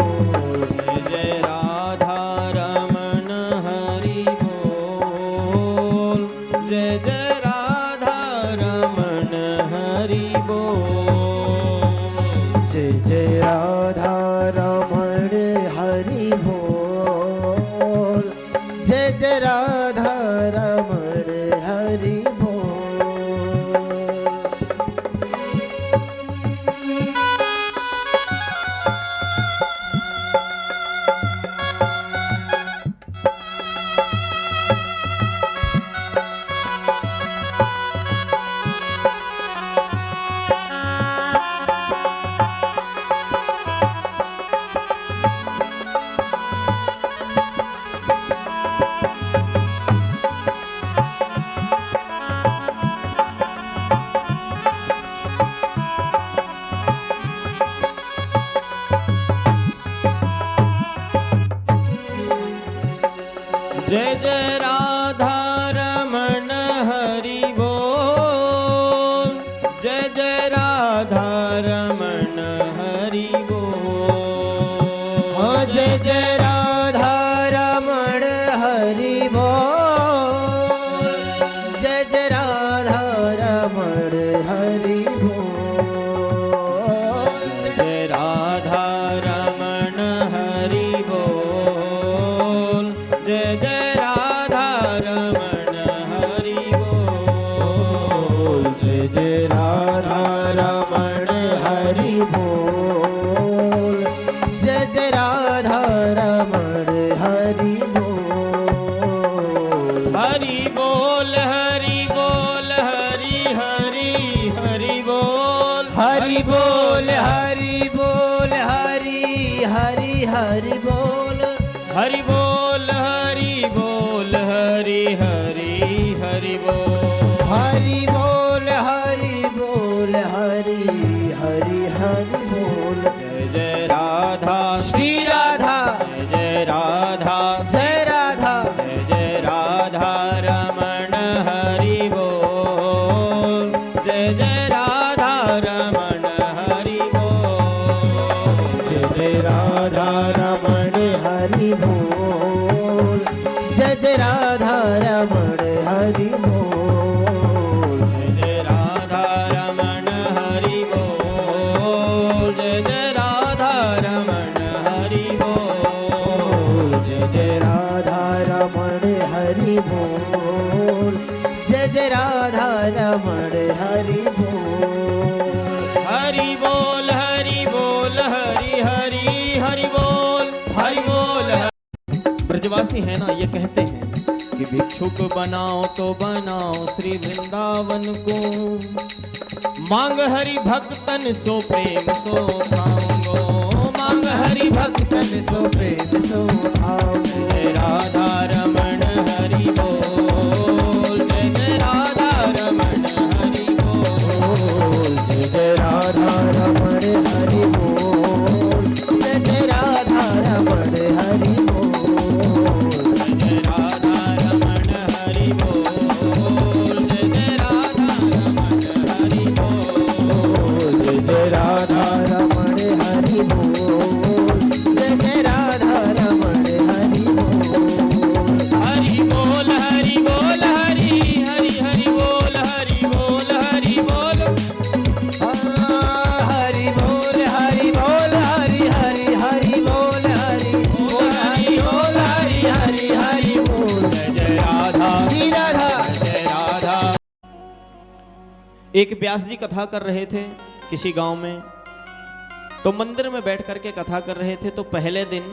जय जय राधा रमण हरि बोल, जय जय राधा रमण हरि बोल, जय जय राधा रमण हरि बोल, जय जय राधा रमण हरि बोल। जय जय राधा रमण हरि बोल, जय जय राधा रमण हरि बोल, हाँ जय जय राधा रमण हरि बोल, जय जय राधा रमण हरि बोल, जय राधा रमण हरि बोल, जय जय राधा रमण हरि बोल, जय जय राधा रमण हरि बोल, जय जय राधा रमण हरि बोल, हरि बोल हरि बोल हरि हरि हरि बोल, हरि बोल हरि बोल हरि हरि हरि बोल, हरि बोल हरि बोल हरि हरि हरि बोल, हरि बोल हरि बोल हरि हरि हरि बोल। जय जय राधा श्री राधा जय जय राधा जय राधा जय जय राधा रमण हरि बोल, जय जय राधा रमण हरि बोल, जय जय राधा रमण हरि बोल, जय जय राधा रमण हरि बोल, जय जय राधा रमण हरि बोल, जय जय ब्रजवासी है ना, ये कहते हैं कि भिक्षुक बनाओ तो बनाओ श्री वृंदावन को, मांग हरि भक्तन सो प्रेम सो भाओ, मांग हरि भक्तन सो प्रेम सो भाव। जय राधा रमण हरि बोल, जय जय राधा रमण हरि बोल, जय जय राधा रमण हरि बोल, जय जय राधा रमण हरि बोल, जय राधा रमण हरि बोल, जय जय राधा रमण हरि बोल, जय जय राधा रमण हरि बोल, जय जय राधा रमण हरि बोल। हरि बोल हरि बोल हरि हरि हरि बोल हरि बोल हरि बोल, हरि बोल हरि बोल हरि हरि हरि बोल हरि बोल हरि बोल हरि हरि हरि बोल। जय जय राधा श्री राधा जय राधा। एक व्यास जी कथा कर रहे थे किसी गांव में, तो मंदिर में बैठ करके कथा कर रहे थे। तो पहले दिन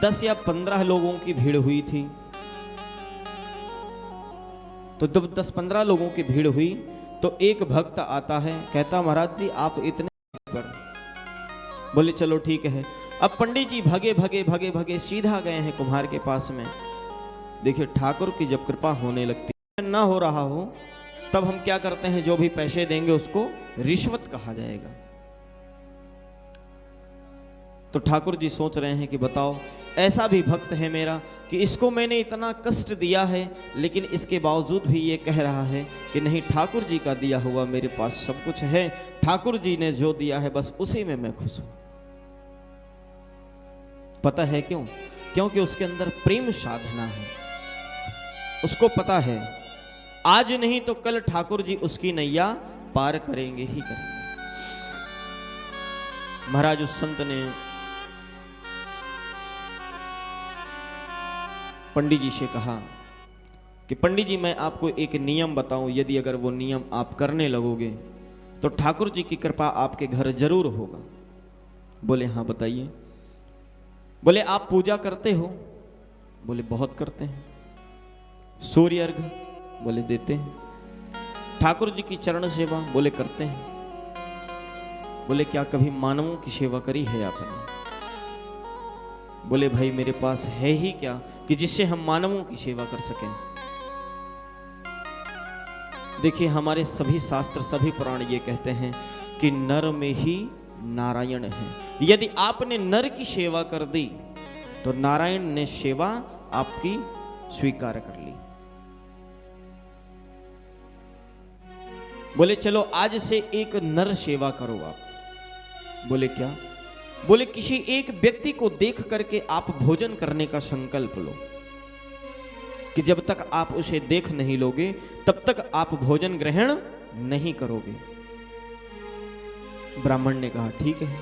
10 या 15 लोगों की भीड़ हुई थी। तो जब 10-15 लोगों की भीड़ हुई तो एक भक्त आता है, कहता महाराज जी आप इतने पर। बोले चलो ठीक है। अब पंडित जी भगे भगे भगे भगे सीधा गए हैं कुम्हार के पास में। देखिए ठाकुर की जब कृपा होने लगती है, ना हो रहा हो, तब हम क्या करते हैं, जो भी पैसे देंगे उसको रिश्वत कहा जाएगा। तो ठाकुर जी सोच रहे हैं कि बताओ, ऐसा भी भक्त है मेरा कि इसको मैंने इतना कष्ट दिया है, लेकिन इसके बावजूद भी ये कह रहा है कि नहीं, ठाकुर जी का दिया हुआ मेरे पास सब कुछ है, ठाकुर जी ने जो दिया है बस उसी में मैं खुश हूं। पता है क्यों? क्योंकि उसके अंदर प्रेम साधना है। उसको पता है आज नहीं तो कल ठाकुर जी उसकी नैया पार करेंगे ही करेंगे। महाराज उस संत ने पंडित जी से कहा कि पंडित जी मैं आपको एक नियम बताऊं, यदि अगर वो नियम आप करने लगोगे तो ठाकुर जी की कृपा आपके घर जरूर होगा। बोले हाँ बताइए। बोले आप पूजा करते हो? बोले बहुत करते हैं। सूर्य अर्घ? बोले देते हैं। ठाकुर जी की चरण सेवा? बोले करते हैं। बोले क्या कभी मानवों की सेवा करी है आपने? बोले भाई मेरे पास है ही क्या कि जिससे हम मानवों की सेवा कर सकें। देखिए हमारे सभी शास्त्र सभी पुराण ये कहते हैं कि नर में ही नारायण है। यदि आपने नर की सेवा कर दी तो नारायण ने सेवा आपकी स्वीकार कर ली। बोले चलो आज से एक नर सेवा करो आप। बोले क्या? बोले किसी एक व्यक्ति को देख करके आप भोजन करने का संकल्प लो कि जब तक आप उसे देख नहीं लोगे तब तक आप भोजन ग्रहण नहीं करोगे। ब्राह्मण ने कहा ठीक है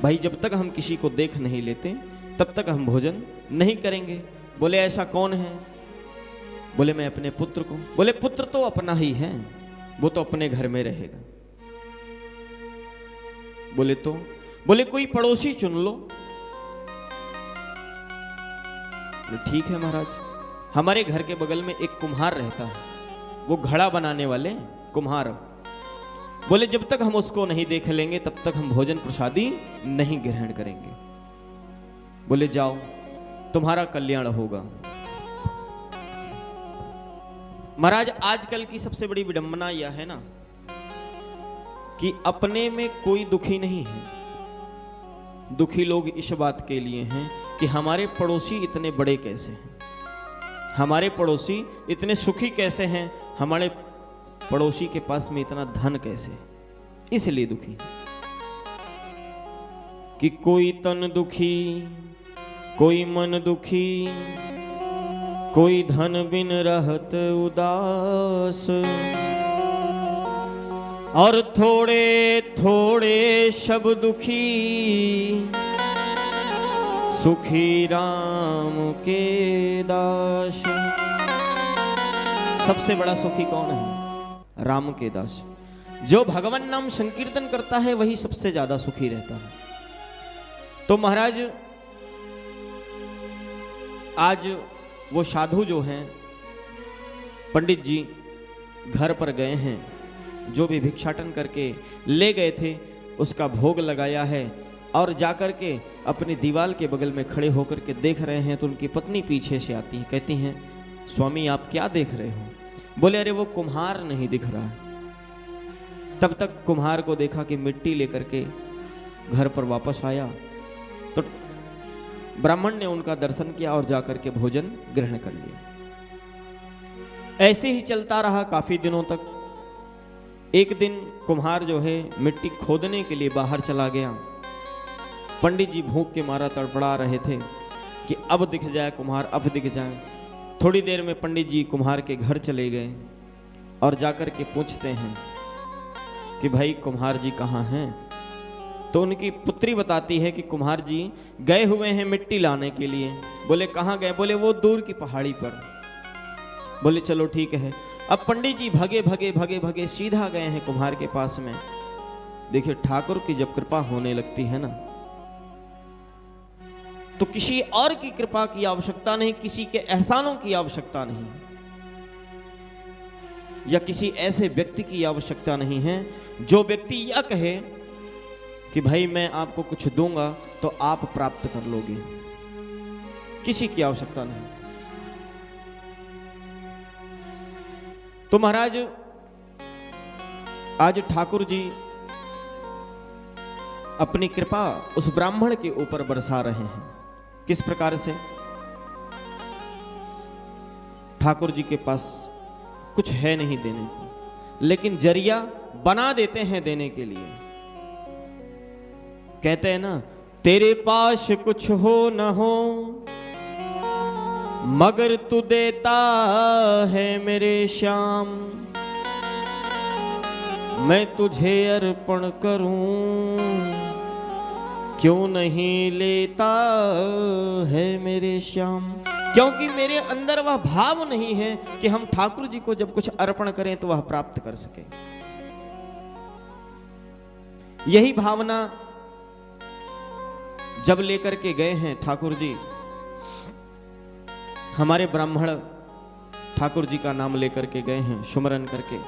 भाई, जब तक हम किसी को देख नहीं लेते तब तक हम भोजन नहीं करेंगे। बोले ऐसा कौन है? बोले मैं अपने पुत्र को। बोले पुत्र तो अपना ही है, वो तो अपने घर में रहेगा। बोले तो? बोले कोई पड़ोसी चुन लो। ठीक है महाराज, हमारे घर के बगल में एक कुम्हार रहता है, वो घड़ा बनाने वाले कुम्हार। बोले जब तक हम उसको नहीं देख लेंगे तब तक हम भोजन प्रसादी नहीं ग्रहण करेंगे। बोले जाओ तुम्हारा कल्याण होगा। महाराज आजकल की सबसे बड़ी विडंबना यह है ना कि अपने में कोई दुखी नहीं है। दुखी लोग इस बात के लिए हैं कि हमारे पड़ोसी इतने बड़े कैसे हैं, हमारे पड़ोसी इतने सुखी कैसे हैं, हमारे पड़ोसी के पास में इतना धन कैसे है, इसलिए दुखी कि कोई तन दुखी कोई मन दुखी, कोई धन बिन रहत उदास, और थोड़े थोड़े सब दुखी, सुखी राम के दास। सबसे बड़ा सुखी कौन है? राम के दास। जो भगवान नाम संकीर्तन करता है वही सबसे ज्यादा सुखी रहता है। तो महाराज आज वो साधु जो हैं पंडित जी घर पर गए हैं, जो भी भिक्षाटन करके ले गए थे उसका भोग लगाया है और जाकर के अपनी दीवार के बगल में खड़े होकर के देख रहे हैं। तो उनकी पत्नी पीछे से आती है, कहती हैं स्वामी आप क्या देख रहे हो? बोले अरे वो कुम्हार नहीं दिख रहा है। तब तक कुम्हार को देखा कि मिट्टी लेकर के घर पर वापस आया, तो ब्राह्मण ने उनका दर्शन किया और जाकर के भोजन ग्रहण कर लिया। ऐसे ही चलता रहा काफी दिनों तक। एक दिन कुम्हार जो है मिट्टी खोदने के लिए बाहर चला गया। पंडित जी भूख के मारा तड़पड़ा रहे थे कि अब दिख जाए कुम्हार, अब दिख जाए। थोड़ी देर में पंडित जी कुम्हार के घर चले गए और जाकर के पूछते हैं कि भाई कुम्हार जी कहाँ हैं? तो उनकी पुत्री बताती है कि कुम्हार जी गए हुए हैं मिट्टी लाने के लिए। बोले कहाँ गए? बोले वो दूर की पहाड़ी पर। बोले चलो ठीक है। अब पंडित जी भगे भगे भगे भगे सीधा गए हैं कुम्हार के पास में। देखिए ठाकुर की जब कृपा होने लगती है ना, तो किसी और की कृपा की आवश्यकता नहीं, किसी के एहसानों की आवश्यकता नहीं, या किसी ऐसे व्यक्ति की आवश्यकता नहीं है जो व्यक्ति यह कहे कि भाई मैं आपको कुछ दूंगा तो आप प्राप्त कर लोगे। किसी की आवश्यकता नहीं। तो महाराज आज ठाकुर जी अपनी कृपा उस ब्राह्मण के ऊपर बरसा रहे हैं। किस प्रकार से? ठाकुर जी के पास कुछ है नहीं देने को, लेकिन जरिया बना देते हैं देने के लिए। कहते हैं ना, तेरे पास कुछ हो न हो मगर तू देता है मेरे श्याम, मैं तुझे अर्पण करूं क्यों नहीं लेता है मेरे श्याम। क्योंकि मेरे अंदर वह भाव नहीं है कि हम ठाकुर जी को जब कुछ अर्पण करें तो वह प्राप्त कर सके। यही भावना जब लेकर के गए हैं ठाकुर जी, हमारे ब्राह्मण ठाकुर जी का नाम लेकर के गए हैं सुमरन करके,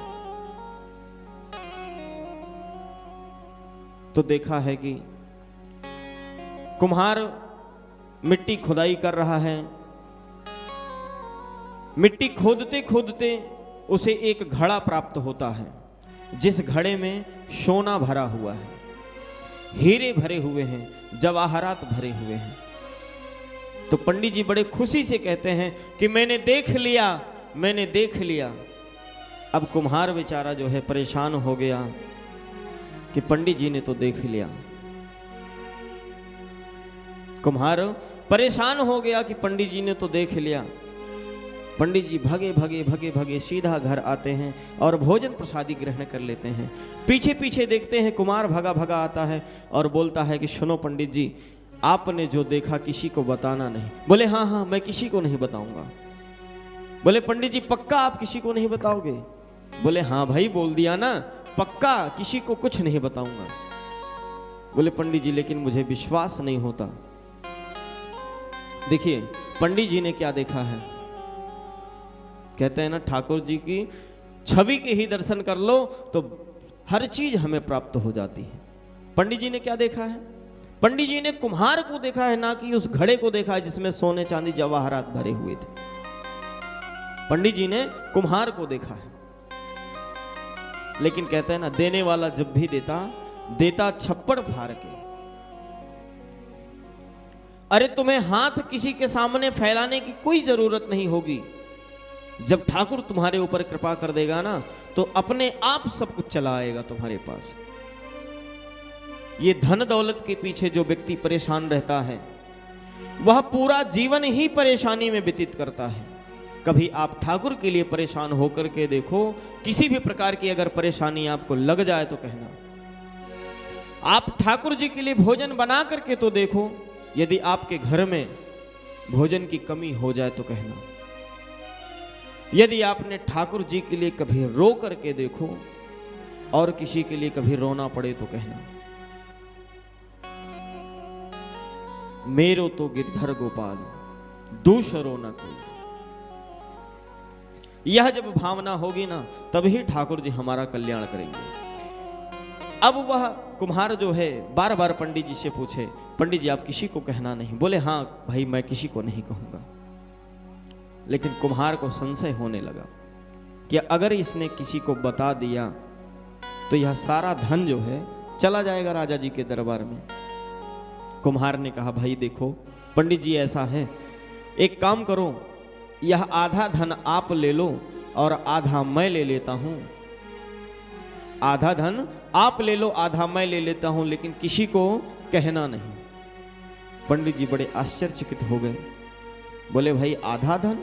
तो देखा है कि कुम्हार मिट्टी खुदाई कर रहा है। मिट्टी खोदते खोदते उसे एक घड़ा प्राप्त होता है, जिस घड़े में सोना भरा हुआ है, हीरे भरे हुए हैं, जवाहरात भरे हुए हैं। तो पंडित जी बड़े खुशी से कहते हैं कि मैंने देख लिया, मैंने देख लिया। अब कुम्हार बेचारा जो है परेशान हो गया कि पंडित जी ने तो देख लिया। कुम्हार परेशान हो गया कि पंडित जी ने तो देख लिया। पंडित जी भगे भगे भगे भगे सीधा घर आते हैं और भोजन प्रसादी ग्रहण कर लेते हैं। पीछे पीछे देखते हैं कुमार भगा भगा आता है और बोलता है कि सुनो पंडित जी, आपने जो देखा किसी को बताना नहीं। बोले हाँ हाँ मैं किसी को नहीं बताऊंगा। बोले पंडित जी पक्का आप किसी को नहीं बताओगे? बोले हाँ भाई बोल दिया ना, पक्का किसी को कुछ नहीं बताऊंगा। बोले पंडित जी लेकिन मुझे विश्वास नहीं होता। देखिए पंडित जी ने क्या देखा है, कहते हैं ना ठाकुर जी की छवि के ही दर्शन कर लो तो हर चीज हमें प्राप्त हो जाती है। पंडित जी ने क्या देखा है? पंडित जी ने कुम्हार को देखा है, ना कि उस घड़े को देखा है जिसमें सोने चांदी जवाहरात भरे हुए थे। पंडित जी ने कुम्हार को देखा है। लेकिन कहते हैं ना, देने वाला जब भी देता, देता छप्पड़ फाड़ के। अरे तुम्हें हाथ किसी के सामने फैलाने की कोई जरूरत नहीं होगी। जब ठाकुर तुम्हारे ऊपर कृपा कर देगा ना, तो अपने आप सब कुछ चला आएगा तुम्हारे पास। ये धन दौलत के पीछे जो व्यक्ति परेशान रहता है, वह पूरा जीवन ही परेशानी में व्यतीत करता है। कभी आप ठाकुर के लिए परेशान होकर के देखो, किसी भी प्रकार की अगर परेशानी आपको लग जाए तो कहना। आप ठाकुर जी के लिए भोजन बना करके तो देखो, यदि आपके घर में भोजन की कमी हो जाए तो कहना। यदि आपने ठाकुर जी के लिए कभी रो करके देखो और किसी के लिए कभी रोना पड़े तो कहना। मेरो तो गिरधर गोपाल दूसरो न कोई। यह जब भावना होगी ना, तभी ठाकुर जी हमारा कल्याण करेंगे। अब वह कुम्हार जो है बार बार पंडित जी से पूछे, पंडित जी आप किसी को कहना नहीं। बोले हाँ भाई मैं किसी को नहीं कहूंगा। लेकिन कुम्हार को संशय होने लगा कि अगर इसने किसी को बता दिया तो यह सारा धन जो है चला जाएगा राजा जी के दरबार में। कुम्हार ने कहा भाई देखो पंडित जी ऐसा है, एक काम करो, यह आधा धन आप ले लो और आधा मैं ले लेता हूं। आधा धन आप ले लो, आधा मैं ले लेता हूं, लेकिन किसी को कहना नहीं। पंडित जी बड़े आश्चर्यचकित हो गए। बोले भाई आधा धन,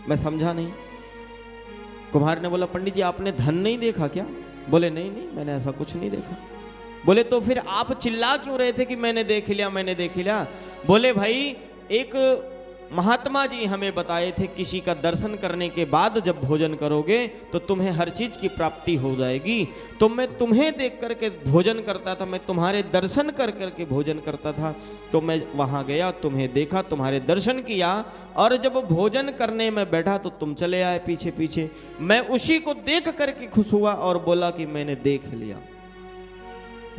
मैं समझा नहीं। कुम्हार ने बोला पंडित जी आपने धन नहीं देखा क्या? बोले नहीं नहीं मैंने ऐसा कुछ नहीं देखा। बोले तो फिर आप चिल्ला क्यों रहे थे कि मैंने देख लिया मैंने देख लिया? बोले भाई एक महात्मा जी हमें बताए थे किसी का दर्शन करने के बाद जब भोजन करोगे तो तुम्हें हर चीज की प्राप्ति हो जाएगी। तो मैं तुम्हें देख करके भोजन करता था, मैं तुम्हारे दर्शन कर करके भोजन करता था। तो मैं वहां गया, तुम्हें देखा, तुम्हारे दर्शन किया, और जब भोजन करने में बैठा तो तुम चले आए पीछे पीछे। मैं उसी को देख करके खुश हुआ और बोला कि मैंने देख लिया,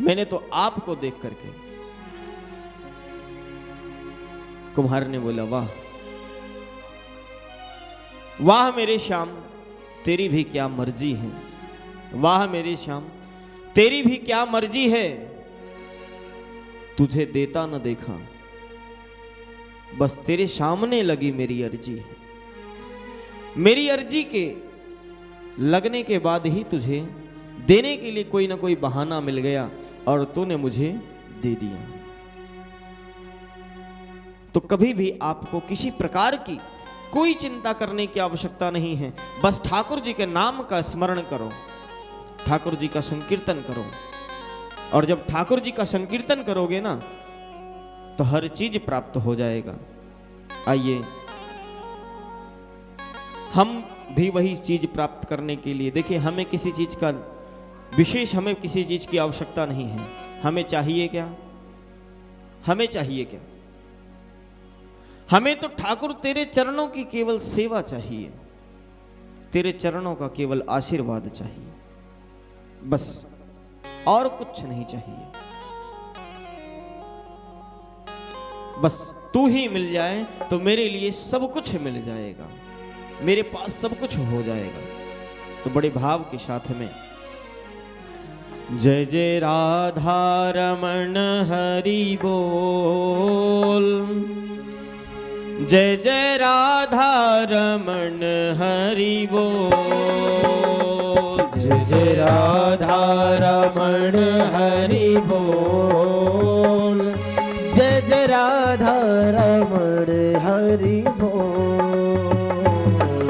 मैंने तो आपको देख करके। कुम्हार ने बोला वाह वाह मेरे श्याम, तेरी भी क्या मर्जी है। वाह मेरे श्याम तेरी भी क्या मर्जी है। तुझे देता न देखा, बस तेरे सामने लगी मेरी अर्जी है। मेरी अर्जी के लगने के बाद ही तुझे देने के लिए कोई ना कोई बहाना मिल गया और तूने मुझे दे दिया। तो कभी भी आपको किसी प्रकार की कोई चिंता करने की आवश्यकता नहीं है। बस ठाकुर जी के नाम का स्मरण करो, ठाकुर जी का संकीर्तन करो, और जब ठाकुर जी का संकीर्तन करोगे ना तो हर चीज प्राप्त हो जाएगा। आइए हम भी वही चीज प्राप्त करने के लिए, देखिए हमें किसी चीज का विशेष, हमें किसी चीज की आवश्यकता नहीं है। हमें चाहिए क्या? हमें चाहिए क्या? हमें तो ठाकुर तेरे चरणों की केवल सेवा चाहिए, तेरे चरणों का केवल आशीर्वाद चाहिए, बस और कुछ नहीं चाहिए। बस तू ही मिल जाए तो मेरे लिए सब कुछ मिल जाएगा, मेरे पास सब कुछ हो जाएगा। तो बड़े भाव के साथ में जय जय राधा रमण हरि बोल, जय जय राधा रमण हरि बोल, जय जय राधा रमण हरि बोल, जय जय राधा रमण हरि बोल,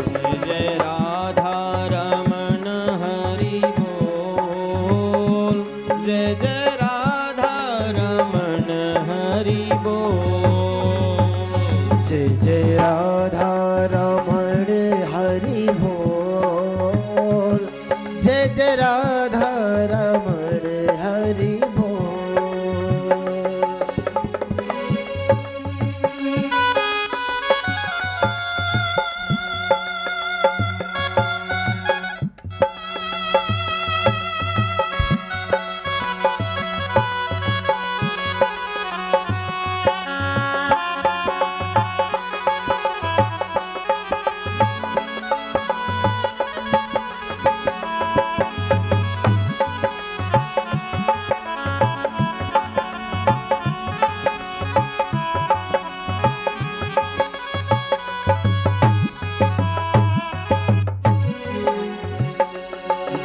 जय जय राधा रमण हरि बोल, जय जय राधा रमण हरि बोल, जय जय राधा रमण हरि बोल, जय जय राधा रमण हरि बोल।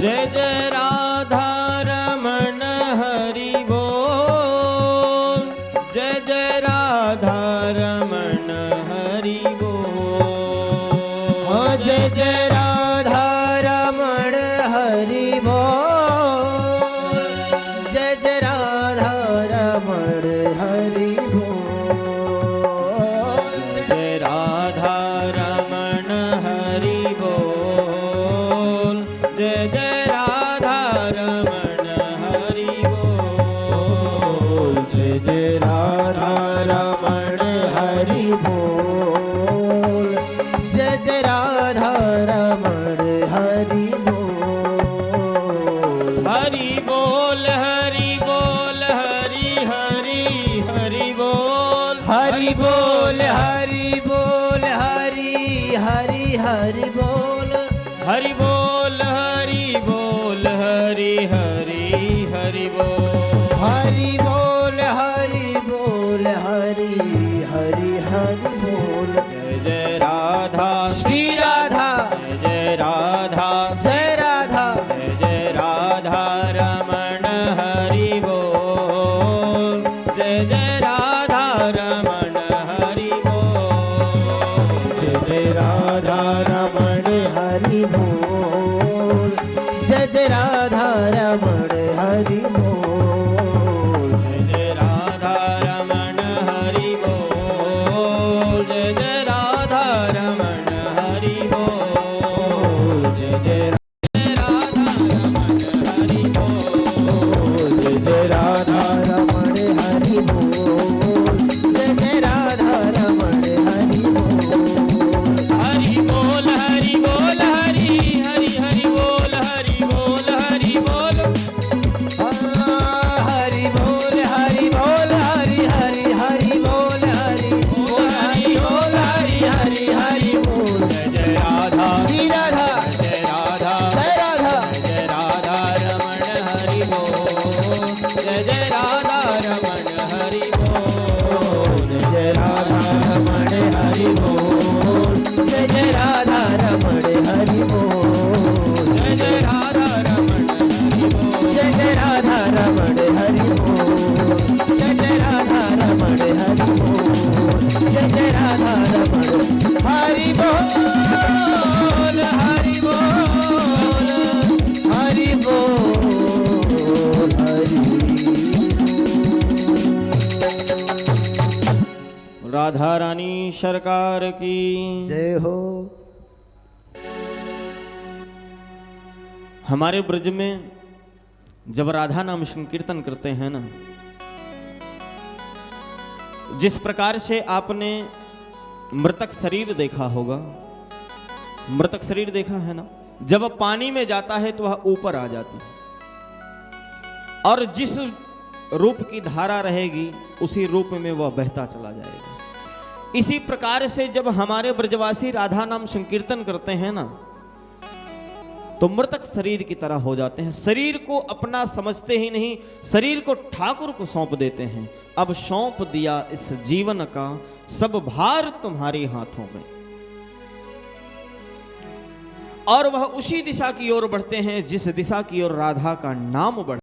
जय जय राधा रमण हरि बोल, जय जय राधा रमण हरि बोल, जय जय राधा रमण हरि बोल, जय जय राधा रमण हरि बोल, जय राधा रमण हरि बोल, जय जय राधा रमण हरि बोल, जय जय राधा रमण हरि बोल, हरि हरि बोल हरि बोल हरि बोल हरि हरि हरि बोल हरि बोल हरि बोल हरि हरि हरि बोल जय जय राधा श्री राधा जय जय राधा जय राधा जय जय राधा रमण हरि बोल जय जय राधा रमण हरि बोल जय जय राधा रमण हरि बोल जय जय राधा रमण हरि बोल जय जय राधा रमण हरि बोल जय जय राधा रमण हरि बोल जय जय राधा रमण हरि बोल जय जय राधा रमण हरि बोल जय जय राधा रमण हरि बोल हरि बोल हरि बोल हरि हरि हरि बोल हरि बोल हरि बोल हरि बोल हरि बोल हरि हरि हरि बोल हरि बोल हरि बोल हरि हरि हरि बोल जय जय राधा श्री राधा जय राधा जय राधा जय राधा रमण हरि बोल जय जय राधा रमण हरि बोल जय राधा रमण हरि बोल जय जय राधा रमण हरि बोल जय जय राधा रमण हरि बोल जय जय राधा रमण हरि बोल जय जय राधा रमण हरि बोल जय जय राधा रमण हरि बोल हरि बोल हरि बोल हरि राधा रानी सरकार की जय हो। हमारे ब्रज में जब राधा नाम संकीर्तन करते हैं ना, जिस प्रकार से आपने मृतक शरीर देखा होगा, मृतक शरीर देखा है ना, जब पानी में जाता है तो वह ऊपर आ जाती है और जिस रूप की धारा रहेगी उसी रूप में वह बहता चला जाएगा। इसी प्रकार से जब हमारे ब्रजवासी राधा नाम संकीर्तन करते हैं ना, तो मृतक शरीर की तरह हो जाते हैं। शरीर को अपना समझते ही नहीं, शरीर को ठाकुर को सौंप देते हैं। अब सौंप दिया इस जीवन का सब भार तुम्हारे हाथों में, और वह उसी दिशा की ओर बढ़ते हैं जिस दिशा की ओर राधा का नाम बढ़